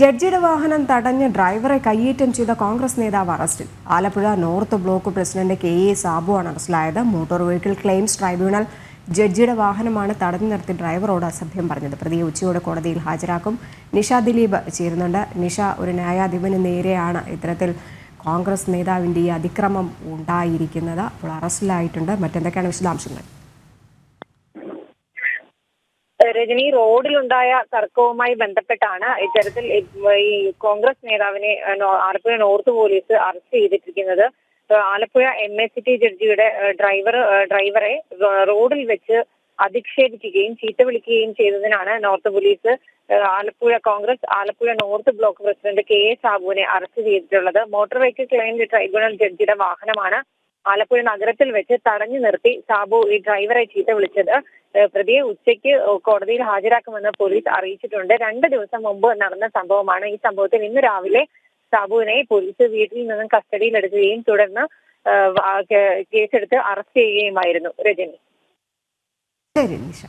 ജഡ്ജിയുടെ വാഹനം തടഞ്ഞ് ഡ്രൈവറെ കയ്യേറ്റം ചെയ്ത കോൺഗ്രസ് നേതാവ് അറസ്റ്റിൽ. Alappuzha north block president KA സാബുവാണ് അറസ്റ്റിലായത്. മോട്ടോർ വെഹിക്കിൾ ക്ലെയിംസ് ട്രൈബ്യൂണൽ ജഡ്ജിയുടെ വാഹനമാണ് തടഞ്ഞു നിർത്തി ഡ്രൈവറോട് അസഭ്യം പറഞ്ഞത്. പ്രതിയെ ഉച്ചയോടെ കോടതിയിൽ ഹാജരാക്കും. നിഷ ദിലീപ് ചേരുന്നുണ്ട്. നിഷ, ഒരു ന്യായാധിപന് നേരെയാണ് ഇത്തരത്തിൽ കോൺഗ്രസ് നേതാവിൻ്റെ ഈ അതിക്രമം ഉണ്ടായിരിക്കുന്നത്. അപ്പോൾ അറസ്റ്റിലായിട്ടുണ്ട്. മറ്റെന്തൊക്കെയാണ് വിശദാംശങ്ങൾ? രജനി, റോഡിലുണ്ടായ തർക്കവുമായി ബന്ധപ്പെട്ടാണ് ഇത്തരത്തിൽ ഈ കോൺഗ്രസ് നേതാവിനെ ആലപ്പുഴ നോർത്ത് പോലീസ് അറസ്റ്റ് ചെയ്തിരിക്കുന്നത്. ആലപ്പുഴ MACT ജഡ്ജിയുടെ ഡ്രൈവറെ റോഡിൽ വെച്ച് അധിക്ഷേപിക്കുകയും ചീത്ത വിളിക്കുകയും ചെയ്തതിനാണ് north police Alappuzha north block president KA സാബുവിനെ അറസ്റ്റ് ചെയ്തിട്ടുള്ളത്. മോട്ടോർ വെഹിക്കിൾ ക്ലെയിംസ് ട്രൈബ്യൂണൽ ജഡ്ജിയുടെ വാഹനമാണ് ആലപ്പുഴ നഗരത്തിൽ വെച്ച് തടഞ്ഞു നിർത്തി സാബു ഈ ഡ്രൈവറെ ചീത്ത വിളിച്ചത്. പ്രതിയെ ഉച്ചയ്ക്ക് കോടതിയിൽ ഹാജരാക്കുമെന്ന് പോലീസ് അറിയിച്ചിട്ടുണ്ട്. 2 ദിവസം മുമ്പ് നടന്ന സംഭവമാണ്. ഈ സംഭവത്തിൽ ഇന്ന് രാവിലെ സാബുവിനെ പോലീസ് വീട്ടിൽ നിന്നും കസ്റ്റഡിയിലെടുക്കുകയും തുടർന്ന് കേസെടുത്ത് അറസ്റ്റ് ചെയ്യുകയുമായിരുന്നു. രജനി. ശരി നിഷ.